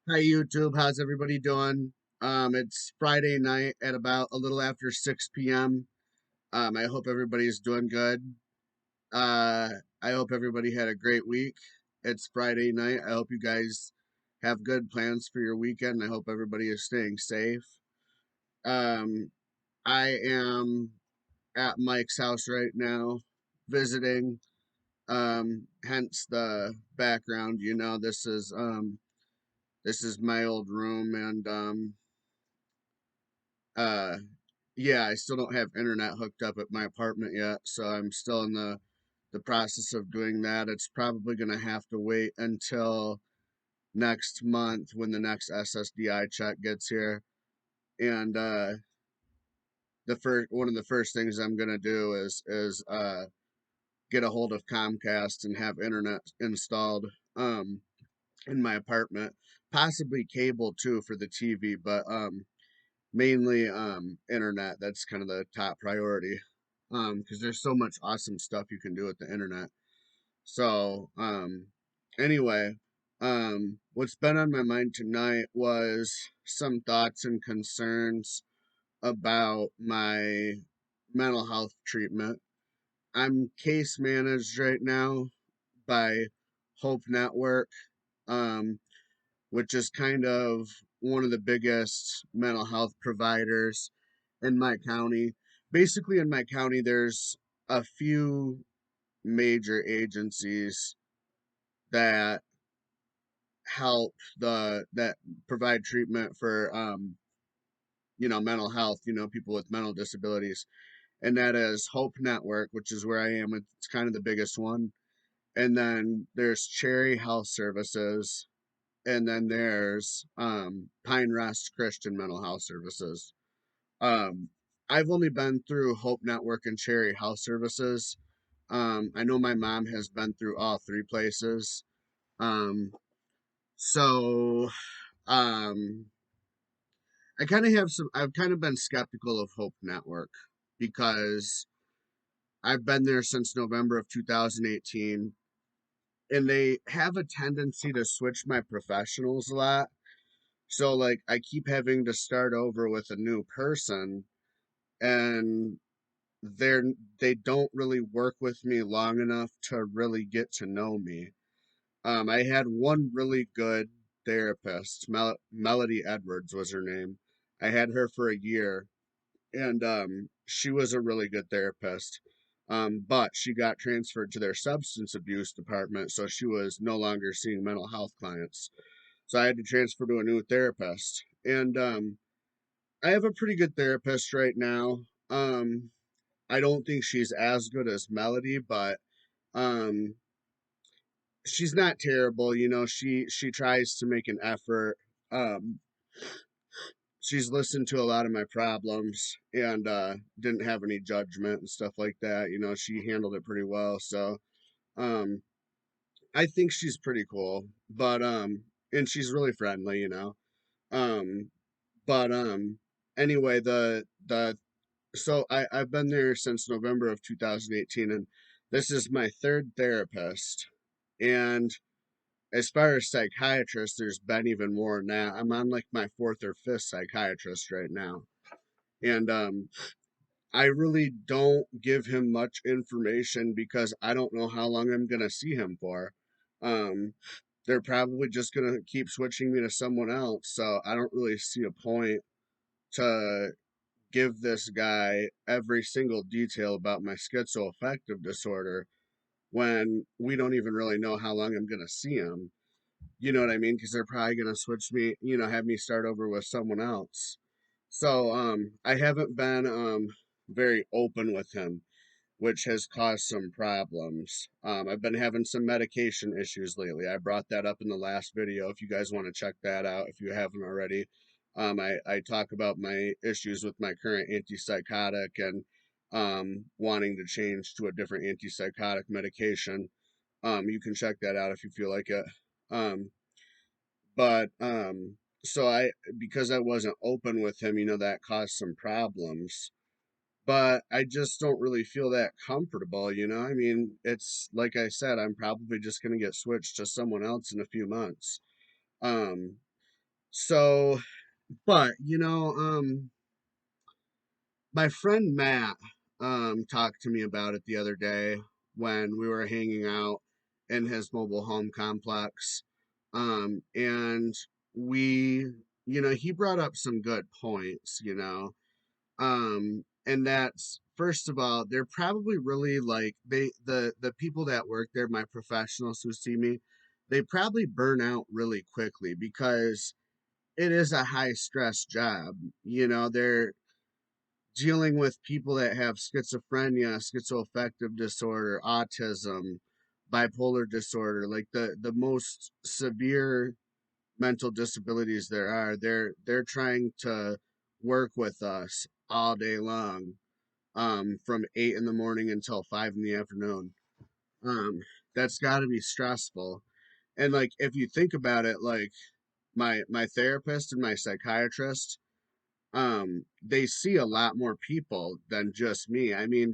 Hi YouTube, how's everybody doing? It's Friday night at about a little after 6 p.m. I hope everybody's doing good. Uh, I hope everybody had a great week. It's Friday night. I hope you guys have good plans for your weekend. I hope everybody is staying safe. Um, I am at Mike's house right now visiting. Hence the background. This is my old room and uh yeah, I still don't have internet hooked up at my apartment yet, so I'm still in the process of doing that. It's probably going to have to wait until next month when the next SSDI check gets here. And the first one of the first things I'm going to do is get a hold of Comcast and have internet installed in my apartment, possibly cable too for the TV, but mainly internet. That's kind of the top priority because there's so much awesome stuff you can do with the internet. So anyway, what's been on my mind tonight was some thoughts and concerns about my mental health treatment. I'm case managed right now by Hope Network, um, which is kind of one of the biggest mental health providers in my county. Basically, in my county, there's a few major agencies that help that provide treatment for mental health, people with mental disabilities, and that is Hope Network, which is where I am. It's kind of the biggest one, and then there's Cherry Health Services, and then there's Pine Rest Christian Mental Health Services. Um, I've only been through Hope Network and Cherry Health Services. I know my mom has been through all three places. Um, so um, I've kind of been skeptical of Hope Network because I've been there since November of 2018, and they have a tendency to switch my professionals a lot. So, like, I keep having to start over with a new person, and they're they don't really work with me long enough to really get to know me. I had one really good therapist, Melody Edwards was her name. I had her for a year, and she was a really good therapist. But she got transferred to their substance abuse department, so she was no longer seeing mental health clients. So I had to transfer to a new therapist, and I have a pretty good therapist right now. Um, I don't think she's as good as Melody, but um she's not terrible. She tries to make an effort. Um she's listened to a lot of my problems and didn't have any judgment and stuff like that. She handled it pretty well. So um I think she's pretty cool. But and she's really friendly. Um but anyway, the so I've been there since November of 2018, and this is my third therapist. And as far as psychiatrists, there's been even more than that. I'm on like my fourth or fifth psychiatrist right now. And I really don't give him much information because I don't know how long I'm gonna see him for. Um they're probably just gonna keep switching me to someone else. So I don't really see a point to give this guy every single detail about my schizoaffective disorder when we don't even really know how long I'm gonna see him. You know what I mean? Because they're probably gonna switch me, have me start over with someone else. So I haven't been very open with him, which has caused some problems. I've been having some medication issues lately. I brought that up in the last video. If you guys want to check that out, if you haven't already, I talk about my issues with my current antipsychotic and wanting to change to a different antipsychotic medication. You can check that out if you feel like it. Um, but so because I wasn't open with him, that caused some problems. But I just don't really feel that comfortable. I mean, it's like I said, I'm probably just gonna get switched to someone else in a few months. Um, So, but my friend Matt talked to me about it the other day when we were hanging out in his mobile home complex. And we, he brought up some good points, and that's first of all, they're probably really like the people that work there, my professionals who see me, they probably burn out really quickly because it is a high stress job. They're dealing with people that have schizophrenia, schizoaffective disorder, autism, bipolar disorder, like the most severe mental disabilities there are. They're trying to work with us all day long, from 8 in the morning until 5 in the afternoon. Um, that's got to be stressful. And like if you think about it, like my therapist and my psychiatrist, they see a lot more people than just me. I mean,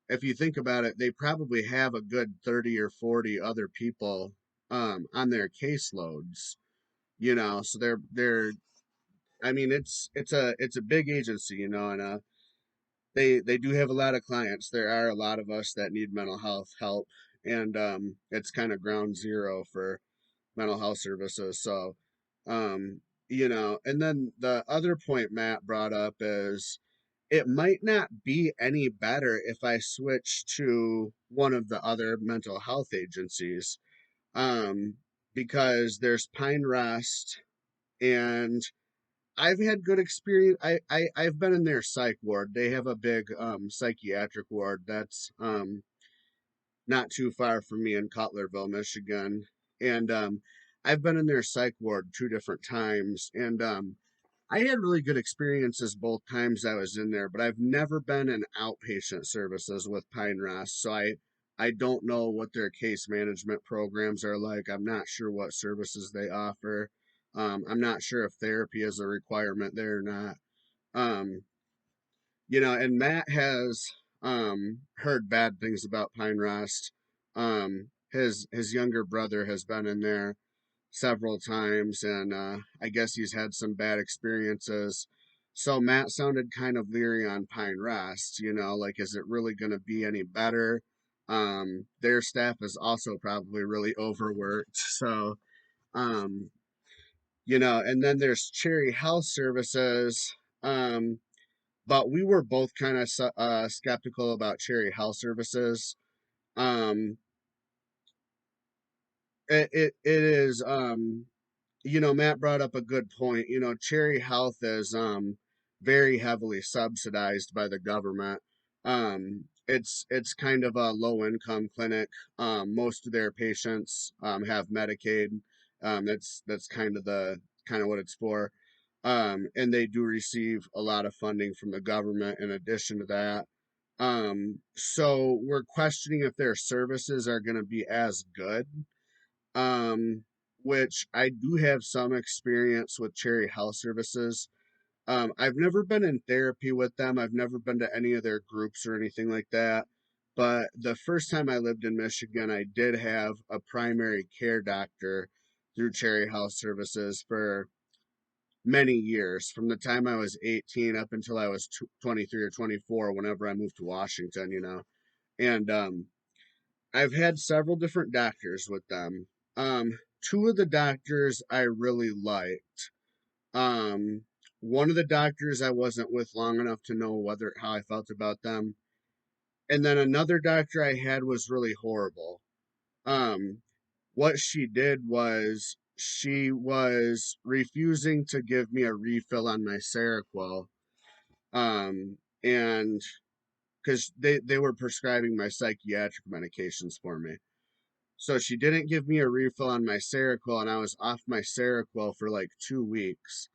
if you think about it, they probably have a good 30 or 40 other people on their caseloads, so they're I mean, it's a big agency, and they do have a lot of clients. There are a lot of us that need mental health help, and it's kind of ground zero for mental health services. So, and then the other point Matt brought up is it might not be any better if I switch to one of the other mental health agencies, um, because there's Pine Rest, and I've had good experience. I've been in their psych ward. They have a big psychiatric ward that's not too far from me in Cutlerville, Michigan. And I've been in their psych ward two different times, and I had really good experiences both times I was in there. But I've never been in outpatient services with Pine Rest, so I don't know what their case management programs are like. I'm not sure what services they offer. I'm not sure if therapy is a requirement there or not. Um, and Matt has heard bad things about Pine Rest. His younger brother has been in there several times, and I guess he's had some bad experiences. So Matt sounded kind of leery on Pine Rest, like is it really going to be any better? Their staff is also probably really overworked. So, um, and then there's Cherry Health Services. Um, but we were both kind of skeptical about Cherry Health Services. Um, it is Matt brought up a good point. Cherry Health is very heavily subsidized by the government. It's kind of a low income clinic. Most of their patients have Medicaid. That's kind of what it's for. And they do receive a lot of funding from the government in addition to that. So we're questioning if their services are going to be as good, um, which I do have some experience with Cherry Health Services. I've never been in therapy with them. I've never been to any of their groups or anything like that. But the first time I lived in Michigan, I did have a primary care doctor through Cherry Health Services for many years, from the time I was 18 up until I was 23 or 24, whenever I moved to Washington. And I've had several different doctors with them. Two of the doctors I really liked. Um, One of the doctors I wasn't with long enough to know whether how I felt about them. And then another doctor I had was really horrible. Um, what she did was she was refusing to give me a refill on my Seroquel. And because they were prescribing my psychiatric medications for me. So she didn't give me a refill on my Seroquel, and I was off my Seroquel for like 2 weeks.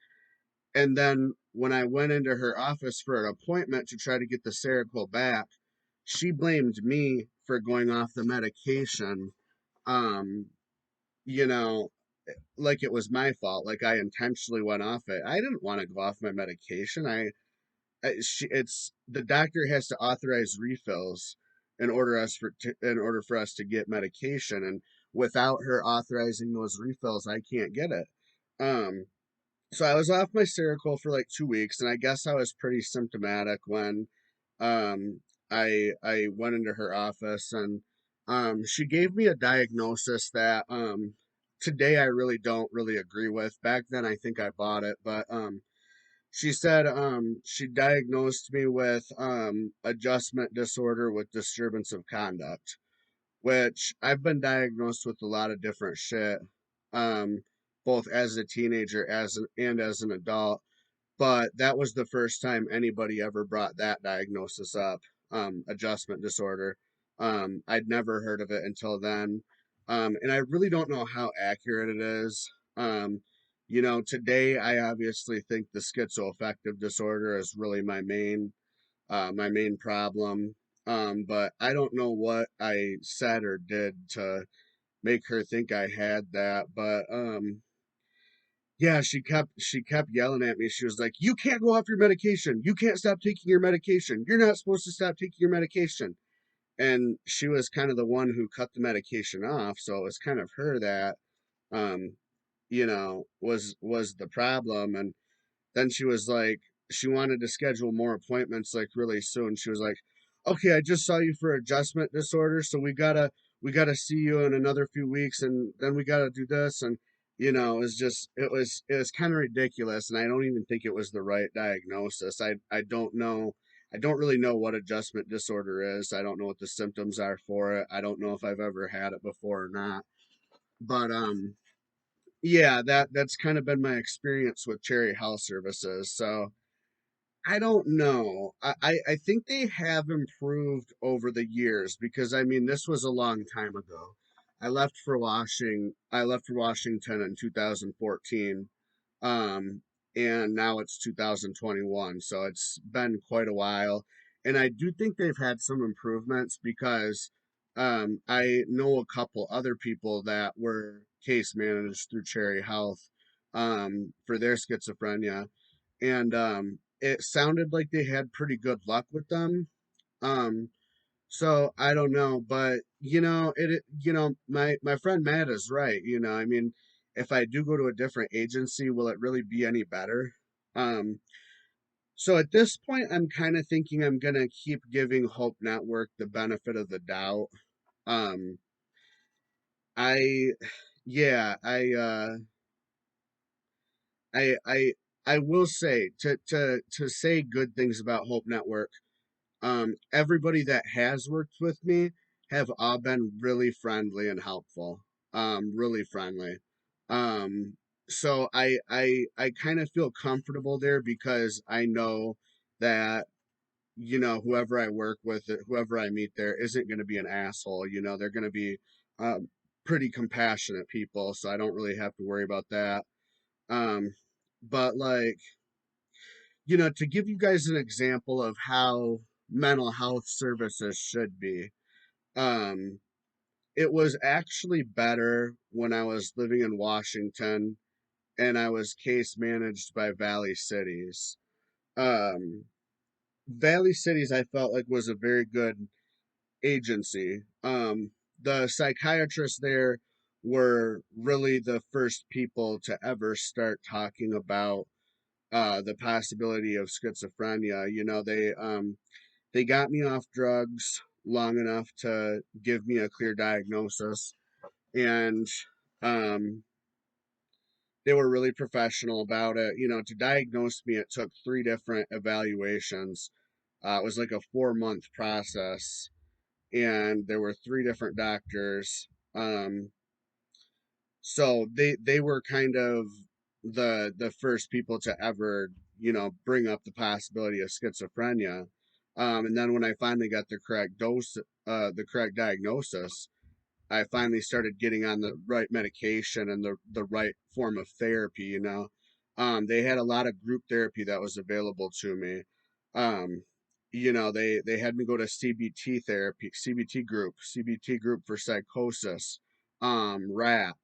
And then when I went into her office for an appointment to try to get the Seroquel back, she blamed me for going off the medication. Um, you know, like it was my fault, like I intentionally went off it. I didn't want to go off my medication. It's the doctor has to authorize refills in order for us to get medication, and without her authorizing those refills, I can't get it. Um, So I was off my Seroquel for like 2 weeks, and I guess I was pretty symptomatic when um I went into her office, and she gave me a diagnosis that today I really don't really agree with. Back then I think I bought it, but she said she diagnosed me with adjustment disorder with disturbance of conduct, which I've been diagnosed with a lot of different shit, um, both as a teenager and as an adult. But that was the first time anybody ever brought that diagnosis up, adjustment disorder. I'd never heard of it until then, and I really don't know how accurate it is. Today I obviously think the schizoaffective disorder is really my main problem. But I don't know what I said or did to make her think I had that. But yeah, she kept yelling at me. She was like, "You can't go off your medication. You can't stop taking your medication. You're not supposed to stop taking your medication." And she was kind of the one who cut the medication off, so it was kind of her that um was the problem. And then she was like, she wanted to schedule more appointments like really soon. She was like, "Okay, I just saw you for adjustment disorder, so we gotta see you in another few weeks, and then we gotta do this." And it was kind of ridiculous, and I don't even think it was the right diagnosis. I don't know. I don't really know what adjustment disorder is. I don't know what the symptoms are for it. I don't know if I've ever had it before or not. But yeah, that's kind of been my experience with Cherry Health Services. So I don't know. I think they have improved over the years, because I mean this was a long time ago. I left for Washington in 2014. Um and now it's 2021, so it's been quite a while. And I do think they've had some improvements, because I know a couple other people that were case managed through Cherry Health for their schizophrenia, and it sounded like they had pretty good luck with them. Um, so I don't know, but my friend Matt is right. I mean, if I do go to a different agency, will it really be any better? Um, so at this point, I'm kind of thinking I'm gonna keep giving Hope Network the benefit of the doubt. Um, I, yeah, I I will say, to say good things about Hope Network. Everybody that has worked with me have all been really friendly and helpful. Really friendly. Um, so I kind of feel comfortable there, because I know that whoever I work with, whoever I meet there, isn't going to be an asshole. They're going to be um, pretty compassionate people, so I don't really have to worry about that. Um, but like, to give you guys an example of how mental health services should be, um, it was actually better when I was living in Washington and I was case managed by Valley Cities. Um, Valley Cities, I felt like, was a very good agency. The psychiatrists there were really the first people to ever start talking about the possibility of schizophrenia. They got me off drugs long enough to give me a clear diagnosis, and um, they were really professional about it. To diagnose me, it took three different evaluations. It was like a 4-month process, and there were three different doctors. So they were kind of the first people to ever bring up the possibility of schizophrenia. And then when I finally got the correct diagnosis, I finally started getting on the right medication and the right form of therapy. They had a lot of group therapy that was available to me. um they had me go to CBT group for psychosis, RAP,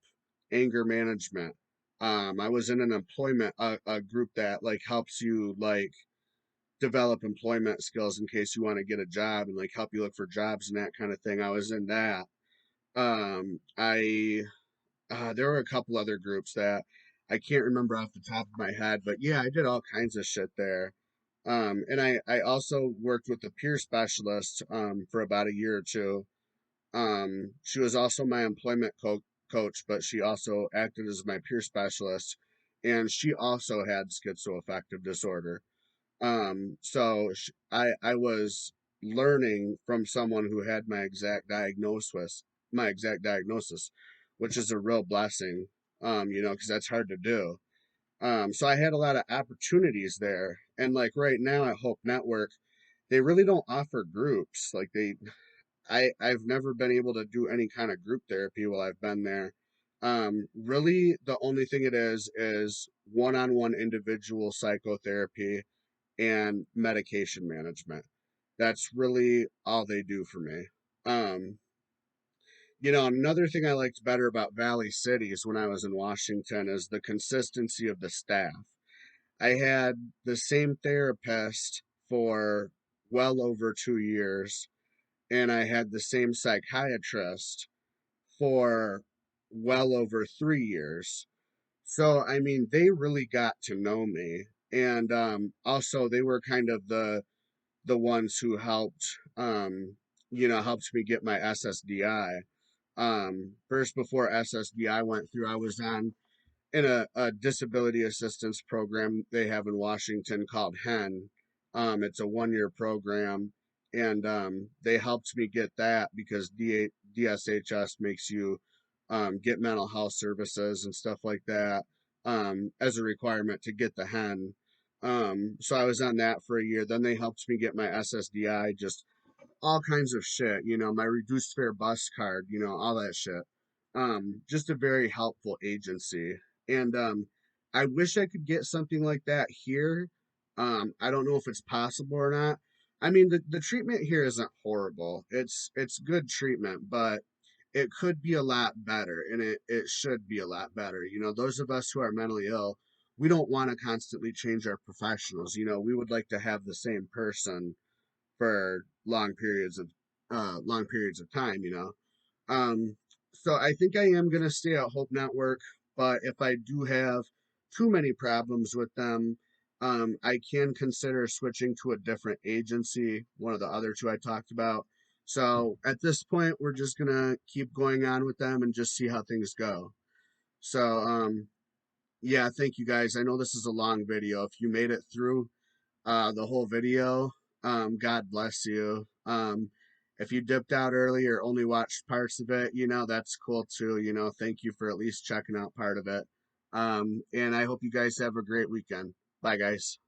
anger management. I was in an employment a group that like helps you like develop employment skills in case you want to get a job, and like help you look for jobs and that kind of thing. I was in that. I There were a couple other groups that I can't remember off the top of my head, but yeah, I did all kinds of shit there. And I also worked with the peer specialist for about a year or two. She was also my employment coach, but she also acted as my peer specialist, and she also had schizoaffective disorder. I was learning from someone who had my exact diagnosis, which is a real blessing. Because that's hard to do. So I had a lot of opportunities there, and like right now at Hope Network, they really don't offer groups. I've never been able to do any kind of group therapy while I've been there. Really, the only thing it is one-on-one individual psychotherapy and medication management. That's really all they do for me. Um, Another thing I liked better about Valley Cities when I was in Washington is the consistency of the staff. I had the same therapist for well over 2 years, and I had the same psychiatrist for well over 3 years. So, I mean, they really got to know me. And also, they were kind of the ones who helped me get my SSDI. First, before SSDI went through, I was on in a disability assistance program they have in Washington called HEN. It's a 1 year program, and they helped me get that because DSHS makes you get mental health services and stuff like that as a requirement to get the HEN. So I was on that for a year. Then they helped me get my SSDI, just all kinds of shit, my reduced fare bus card, all that shit. Just a very helpful agency. And I wish I could get something like that here. I don't know if it's possible or not. I mean, the treatment here isn't horrible. It's good treatment, but it could be a lot better, and it should be a lot better. Those of us who are mentally ill, we don't want to constantly change our professionals. We would like to have the same person for long periods of time, Um, so I think I am gonna stay at Hope Network, but if I do have too many problems with them, I can consider switching to a different agency, one of the other two I talked about. So at this point, we're just gonna keep going on with them and just see how things go. So yeah, thank you guys. I know this is a long video. If you made it through the whole video. God bless you. If you dipped out early or only watched parts of it, that's cool too. Thank you for at least checking out part of it. And I hope you guys have a great weekend. Bye, guys.